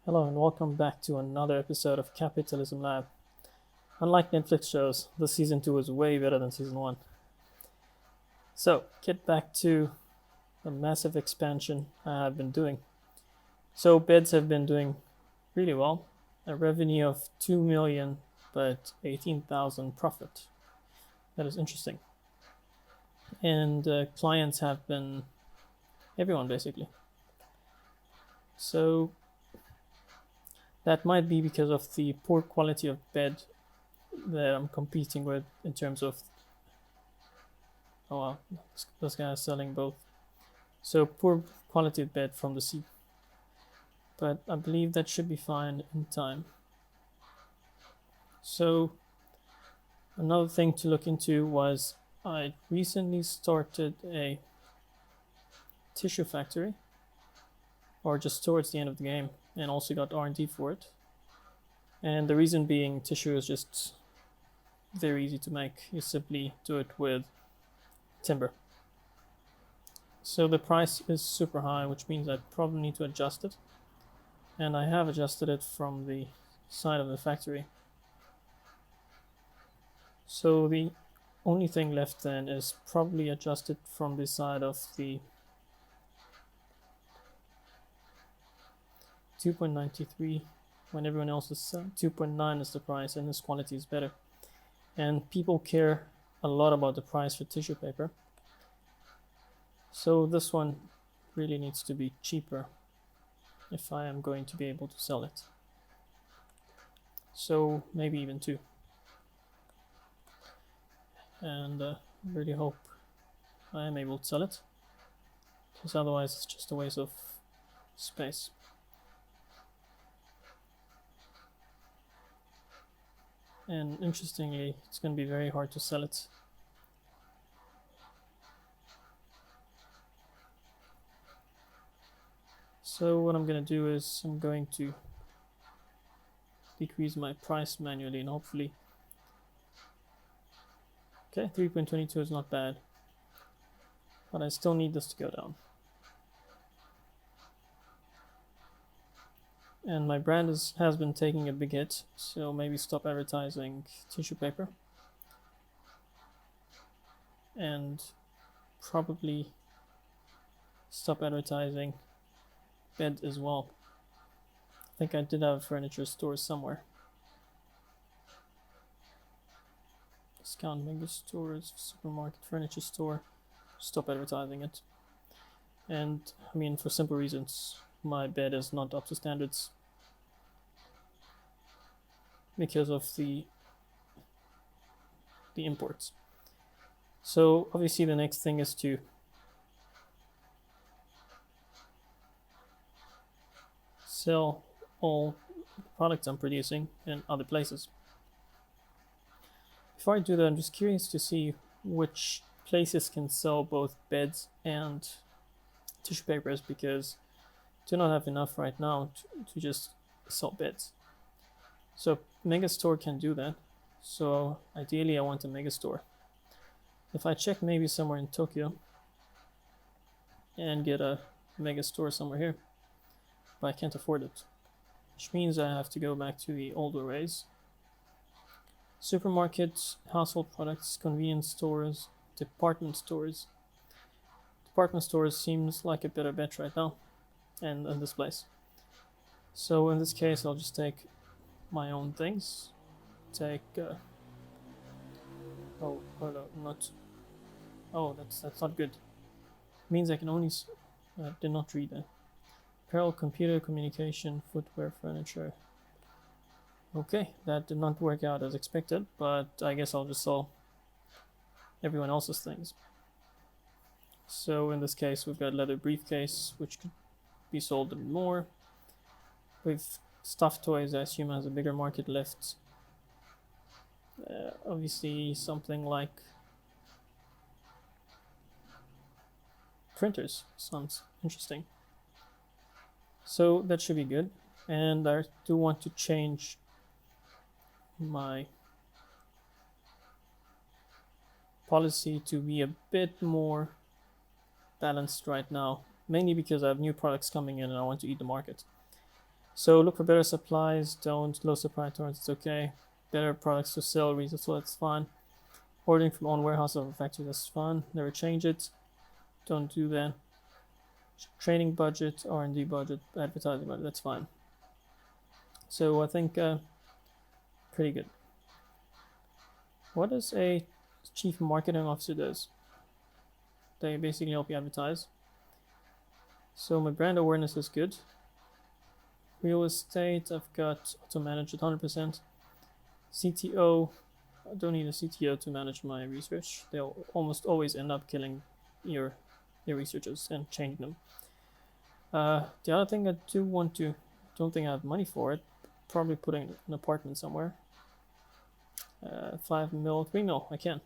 Hello and welcome back to another episode of Capitalism Lab. Unlike Netflix shows, the season 2 is way better than season 1. So, get back to the massive expansion I have been doing. So, beds have been doing really well. A revenue of 2 million, but 18,000 profit. That is interesting. And clients have been everyone basically. So, that might be because of the poor quality of bed that I'm competing with in terms of. Oh wow, this guy is selling both. So poor quality of bed from the sea. But I believe that should be fine in time. So another thing to look into was I recently started a tissue factory, or just towards the end of the game, and also got R&D for it. And the reason being, tissue is just very easy to make. You simply do it with timber. So the price is super high, which means I probably need to adjust it. And I have adjusted it from the side of the factory. So the only thing left then is probably adjust it from the side of the 2.93 when everyone else is 2.9 is the price and this quality is better. And people care a lot about the price for tissue paper. So this one really needs to be cheaper if I am going to be able to sell it. So maybe even 2. And really hope I am able to sell it, because otherwise it's just a waste of space. And interestingly, it's going to be very hard to sell it. So what I'm going to do is I'm going to decrease my price manually and hopefully. Okay, 3.22 is not bad, but I still need this to go down. And my brand has been taking a big hit, so maybe stop advertising tissue paper. And probably stop advertising bed as well. I think I did have a furniture store somewhere. Discount mega stores, supermarket, furniture store. Stop advertising it. And I mean, for simple reasons, my bed is not up to standards because of the imports. So obviously the next thing is to sell all products I'm producing in other places. Before I do that, I'm just curious to see which places can sell both beds and tissue papers, because I do not have enough right now to just sell beds. So Megastore can do that. So ideally I want a Megastore. If I check maybe somewhere in Tokyo and get a Megastore somewhere here, but I can't afford it, which means I have to go back to the older ways. Supermarkets, household products, convenience stores, department stores. Department stores seems like a better bet right now, and in this place. So in this case, I'll just take my own things. Take oh no, not. Oh, that's not good. It means I can only. I did not read that. Apparel, computer, communication, footwear, furniture. Okay, that did not work out as expected, but I guess I'll just sell everyone else's things. So in this case, we've got leather briefcase, which could be sold a bit more. We've stuffed toys, I assume, has a bigger market left. Obviously, something like printers sounds interesting. So that should be good. And I do want to change my policy to be a bit more balanced right now, mainly because I have new products coming in and I want to eat the market. So look for better supplies, don't low supply tolerance, it's okay. Better products to sell, retail, so that's fine. Ordering from own warehouse or factory, that's fine. Never change it. Don't do that. Training budget, R&D budget, advertising budget, that's fine. So I think pretty good. What does a chief marketing officer does? They basically help you advertise. So my brand awareness is good. Real estate, I've got auto manage at 100%. CTO, I don't need a CTO to manage my research. They'll almost always end up killing your researchers and changing them. The other thing I do want to, don't think I have money for it, probably putting an apartment somewhere. 5 mil, 3 mil, I can.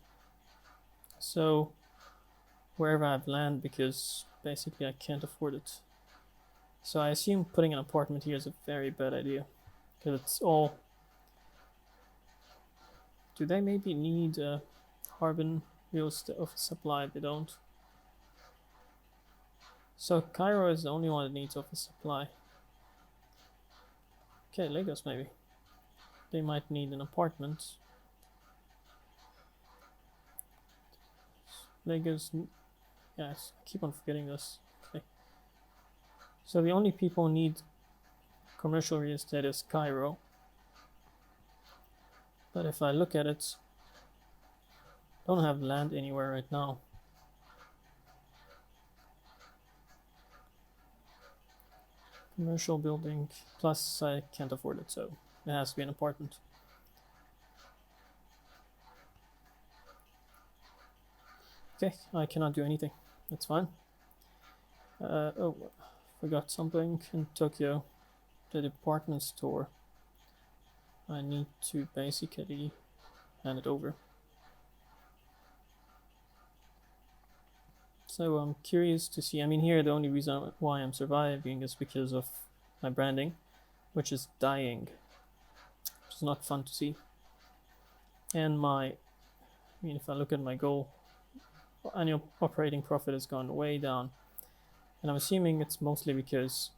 So wherever I have land, because basically I can't afford it. So I assume putting an apartment here is a very bad idea, because it's all. Do they maybe need Harbin real estate office supply? They don't. So Cairo is the only one that needs office supply. Okay, Lagos maybe. They might need an apartment. Lagos, yes, I keep on forgetting this. Okay. So the only people who need commercial real estate is Cairo. But if I look at it, I don't have land anywhere right now. Commercial building, plus I can't afford it, so it has to be an apartment. Okay, I cannot do anything. That's fine. Oh, forgot something in Tokyo. The department store. I need to basically hand it over. So I'm curious to see. I mean, here the only reason why I'm surviving is because of my branding, which is dying, which is not fun to see. And if I look at my goal, annual operating profit has gone way down, and I'm assuming it's mostly because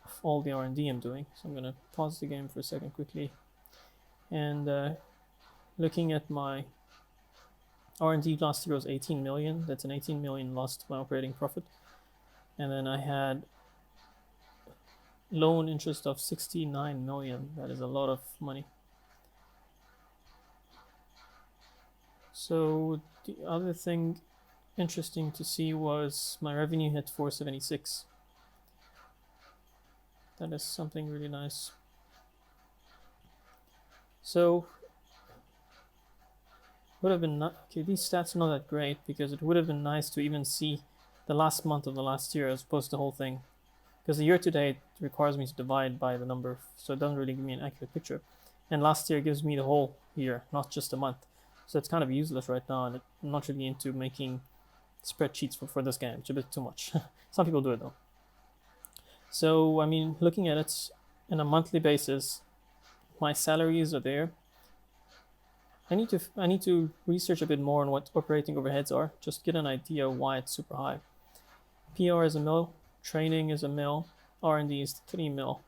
of all the R&D I'm doing. So I'm gonna pause the game for a second quickly, and looking at my R&D last year was 18 million. That's an 18 million loss to my operating profit. And then I had loan interest of 69 million. That is a lot of money. So the other thing interesting to see was my revenue hit 476. That is something really nice. So would have been okay. These stats are not that great, because it would have been nice to even see the last month of the last year as opposed to the whole thing, because the year to date requires me to divide by the number, so it doesn't really give me an accurate picture. And last year gives me the whole year, not just a month. So it's kind of useless right now, and I'm not really into making spreadsheets for this game. It's a bit too much. Some people do it though. So I mean, looking at it on a monthly basis, my salaries are there. I need to research a bit more on what operating overheads are, just get an idea why it's super high. PR is a mil, training is a mil, R&D is 3 mil,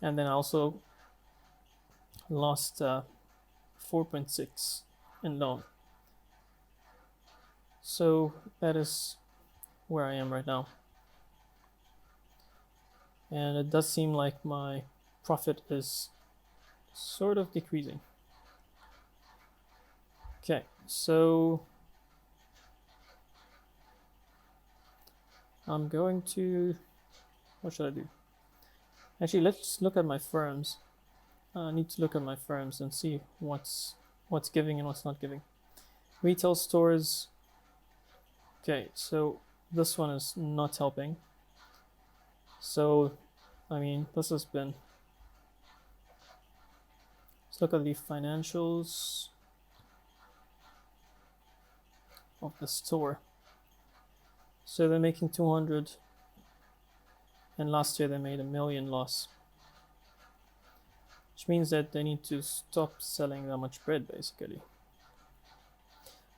and then I also lost 4.6 in loan. So that is where I am right now, and it does seem like my profit is sort of decreasing. Okay, so I'm going to, what should I do? Actually, let's look at my firms. I need to look at my firms and see what's giving and what's not giving. Retail stores. Okay, so this one is not helping. So, I mean, this has been. Let's look at the financials of the store. So they're making 200, and last year they made $1 million loss, which means that they need to stop selling that much bread, basically.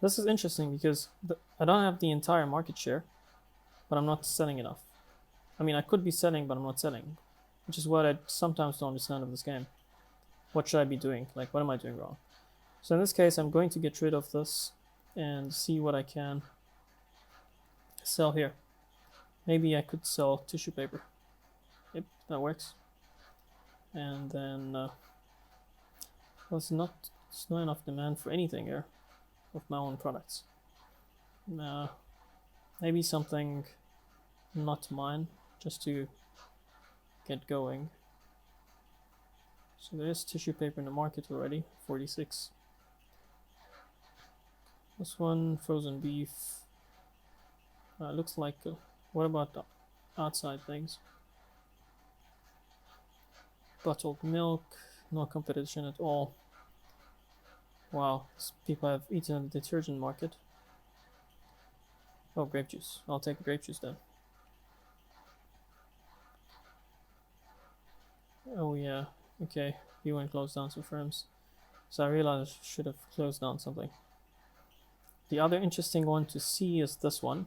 This is interesting because I don't have the entire market share, but I'm not selling enough. I mean, I could be selling, but I'm not selling. which is what I sometimes don't understand of this game. What should I be doing? Like, what am I doing wrong? So in this case, I'm going to get rid of this and see what I can sell here. Maybe I could sell tissue paper. Yep, that works. And then well, there's not enough demand for anything here of my own products. Maybe something not mine, just to get going. So there is tissue paper in the market already, 46. This one, frozen beef. Looks like. What about the outside things? Bottled milk, no competition at all. Wow, people have eaten at the detergent market. Oh, grape juice. I'll take grape juice then. Oh yeah, okay. You went close down some firms. So I realized I should have closed down something. The other interesting one to see is this one.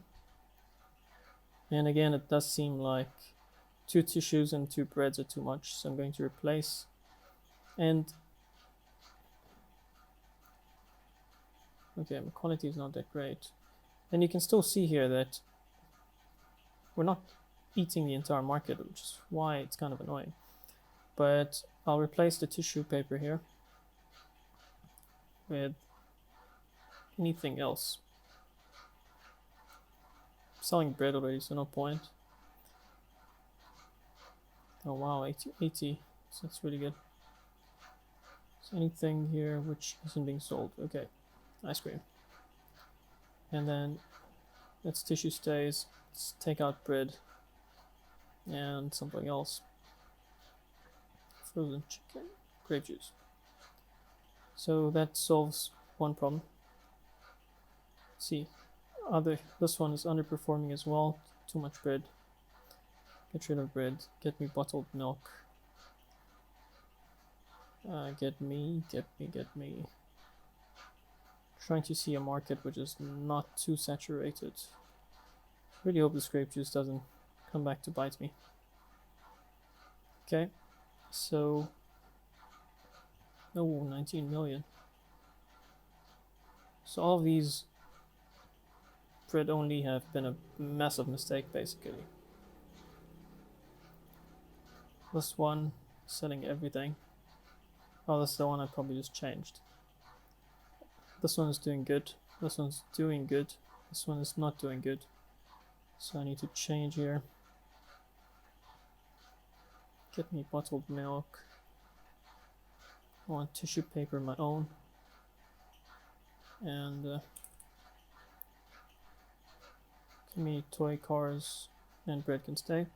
And again, it does seem like 2 tissues and 2 breads are too much, so I'm going to replace. And okay, my quality is not that great. And you can still see here that we're not eating the entire market, which is why it's kind of annoying. But I'll replace the tissue paper here with anything else. I'm selling bread already, so no point. Oh wow, 80, so that's really good. So anything here which isn't being sold. Okay, ice cream. And then that's tissue stays. Let's take out bread and something else. Frozen chicken, grape juice. So that solves one problem. Let's see, this one is underperforming as well. Too much bread. Get rid of bread. Get me bottled milk. Get me. Trying to see a market which is not too saturated. Really hope this grape juice doesn't come back to bite me. Okay, so 19 million. So all of these bread only have been a massive mistake basically. This one, selling everything. Oh, that's the one I probably just changed. This one is doing good. This one's doing good. This one is not doing good. So I need to change here. Get me bottled milk. I want tissue paper my own. And give me toy cars and bread can stay.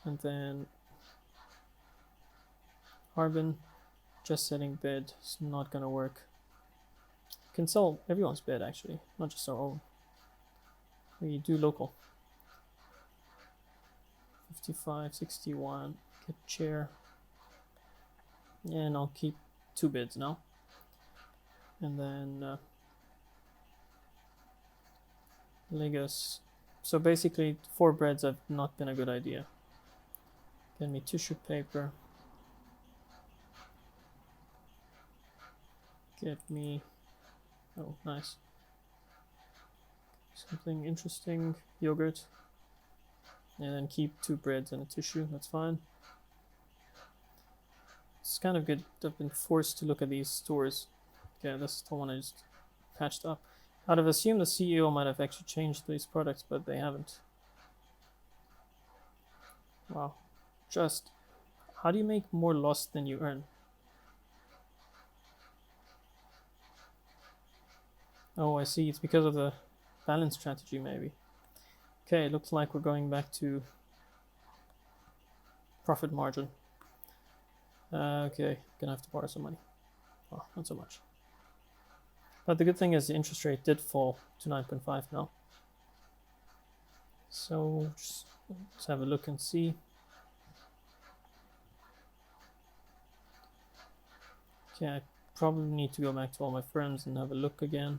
And then Harbin, just selling bed is not gonna work. Can sell everyone's bed actually, not just our own. We do local. 55, 61, get chair. And I'll keep 2 bids now. And then Legos. So basically 4 breads have not been a good idea. Get me tissue paper. Get me, oh nice, something interesting, yogurt. And then keep 2 breads and a tissue, that's fine. It's kind of good. I've been forced to look at these stores. Okay, this is the one I just patched up. I'd have assumed the CEO might have actually changed these products, but they haven't. Wow. Just, how do you make more loss than you earn? Oh, I see. It's because of the balance strategy, maybe. Okay, looks like we're going back to profit margin. Okay, gonna have to borrow some money. Oh, not so much. But the good thing is the interest rate did fall to 9.5 now. So just let's have a look and see. Okay, I probably need to go back to all my firms and have a look again.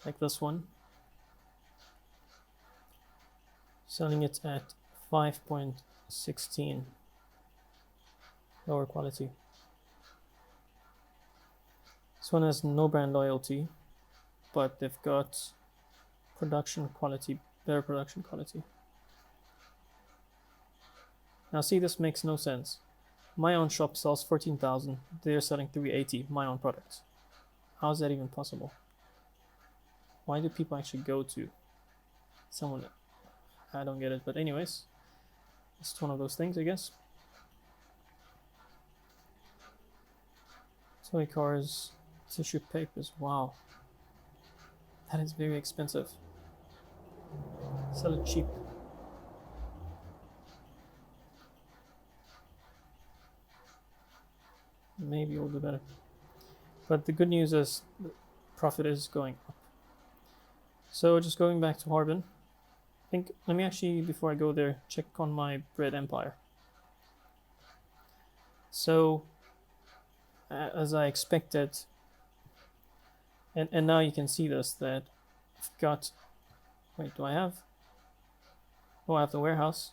Like this one. Selling it at 5.0 16. Lower quality. This one has no brand loyalty, but they've got production quality, better production quality. Now see, this makes no sense. My own shop sells 14,000, they're selling 380, my own products. How is that even possible? Why do people actually go to someone? I don't get it, but anyways, it's one of those things, I guess. Toy cars, tissue papers, wow. That is very expensive. Sell it cheap. Maybe we'll do better. But the good news is the profit is going up. So just going back to Harbin, I think, let me actually, before I go there, check on my bread empire. So, as I expected, and now you can see this, that I've got, wait, do I have? Oh, I have the warehouse,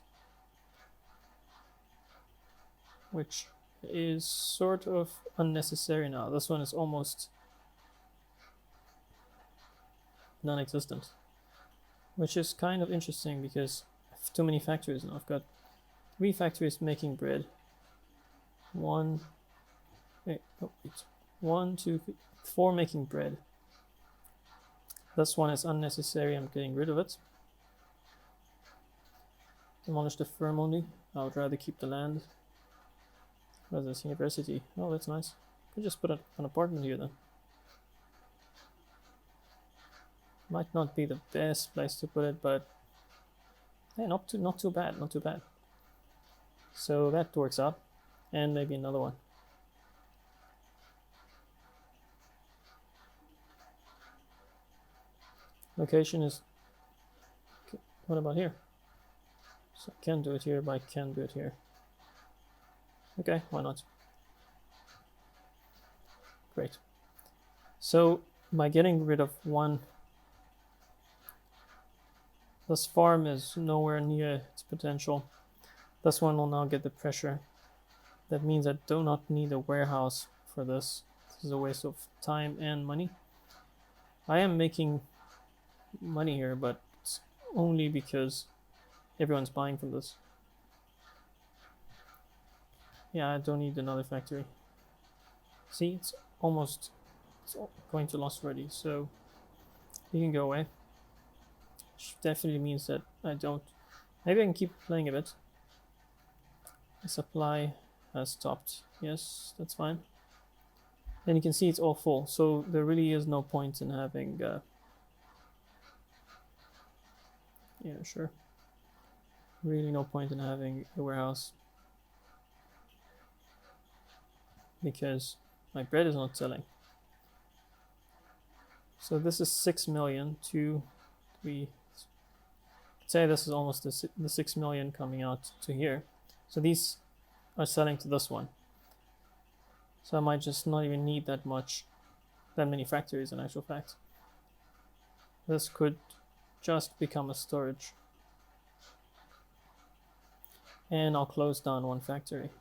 which is sort of unnecessary now. This one is almost non-existent, which is kind of interesting because I have too many factories now. I've got 3 factories making bread. 1, 2, 4 making bread. This one is unnecessary, I'm getting rid of it. Demolish the firm only. I would rather keep the land. What is this? University. Oh, that's nice. Could just put an apartment here then. Might not be the best place to put it, but hey, not too bad, not too bad. So that works out, and maybe another one. Location is. What about here? So I can do it here, but I can do it here. Okay, why not? Great. So by getting rid of one, this farm is nowhere near its potential. This one will now get the pressure. That means I do not need a warehouse for this. This is a waste of time and money. I am making money here, but it's only because everyone's buying from this. Yeah, I don't need another factory. See, it's going to loss already, so you can go away. Which definitely means that I don't. Maybe I can keep playing a bit. The supply has stopped. Yes, that's fine. And you can see it's all full, so there really is no point in having. Yeah, sure. Really, no point in having a warehouse because my bread is not selling. So this is 6 million, 2, 3. Say this is almost the 6 million coming out to here. So these are selling to this one. So I might just not even need that many factories in actual fact. This could just become a storage. And I'll close down one factory.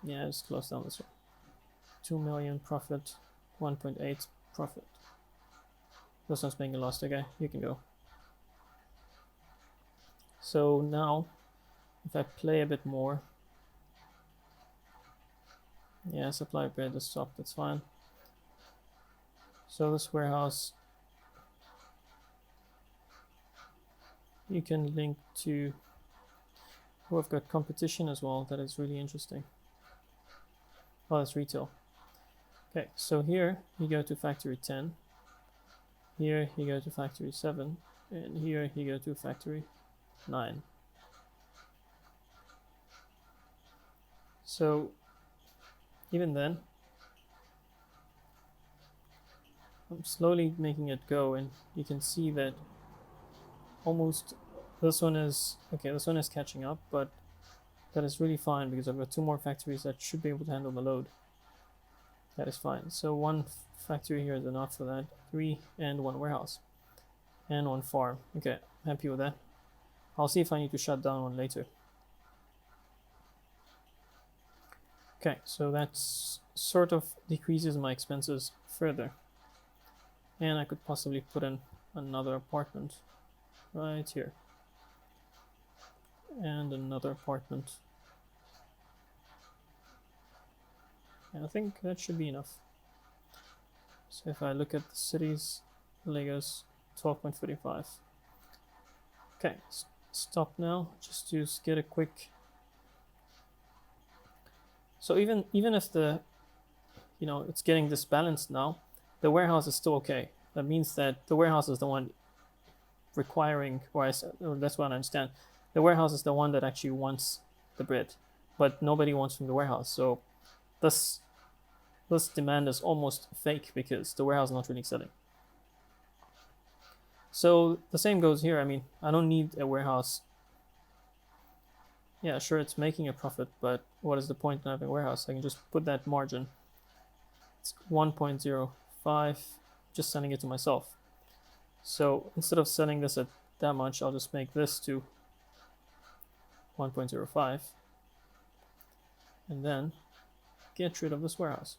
Yeah, just close down this one. 2 million profit, 1.8 profit. This one's being a loss. Okay, you can go. So now, if I play a bit more, yeah, supply of bread is stopped, that's fine. So this warehouse, you can link to, oh, I've got competition as well, that is really interesting. Oh, that's retail. Okay, so here you go to factory 10, here you go to factory 7, and here you go to factory 9. So even then, I'm slowly making it go, and you can see that almost this one is okay, this one is catching up, but that is really fine because I've got 2 more factories that should be able to handle the load. That is fine. So 1 factory here is enough for that, 3 and 1 warehouse. and one farm. Okay, happy with that. I'll see if I need to shut down one later. Okay, so that's sort of decreases my expenses further. And I could possibly put in another apartment right here. And another apartment. And I think that should be enough. So if I look at the cities, Legos, 12.35. Okay, stop now, just to get a quick. So even if the, it's getting disbalanced now, the warehouse is still okay. That means that the warehouse is the one requiring, or that's what I understand. The warehouse is the one that actually wants the bread, but nobody wants from the warehouse. So this demand is almost fake because the warehouse is not really selling. So the same goes here. I mean, I don't need a warehouse. Yeah, sure, it's making a profit, but what is the point in having a warehouse? I can just put that margin. It's 1.05, just sending it to myself. So instead of selling this at that much, I'll just make this to 1.05 and then get rid of this warehouse.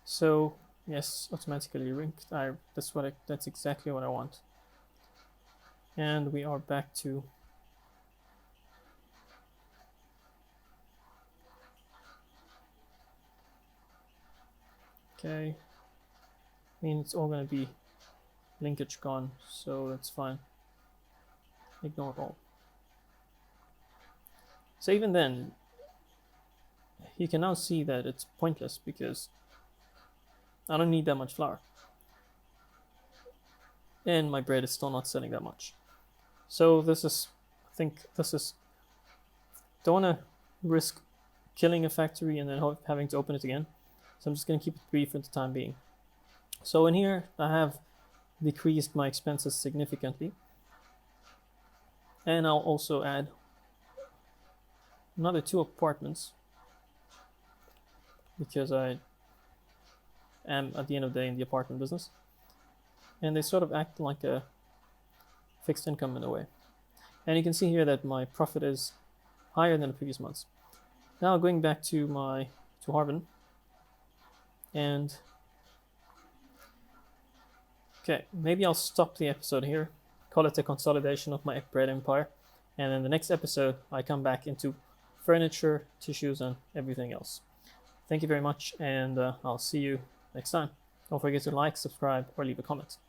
So yes, automatically linked. That's exactly what I want. And we are back to okay. I mean, it's all going to be linkage gone, so that's fine. Ignore all. So even then, you can now see that it's pointless because I don't need that much flour. And my bread is still not selling that much. So I think this is, don't want to risk killing a factory and then having to open it again. So I'm just going to keep it brief for the time being. So in here, I have decreased my expenses significantly. And I'll also add another 2 apartments because I am at the end of the day in the apartment business. And they sort of act like a fixed income in a way. And you can see here that my profit is higher than the previous months. Now going back to Harbin, and okay, maybe I'll stop the episode here, call it a consolidation of my bread empire, and in the next episode I come back into furniture, tissues, and everything else. Thank you very much, and I'll see you next time. Don't forget to like, subscribe, or leave a comment.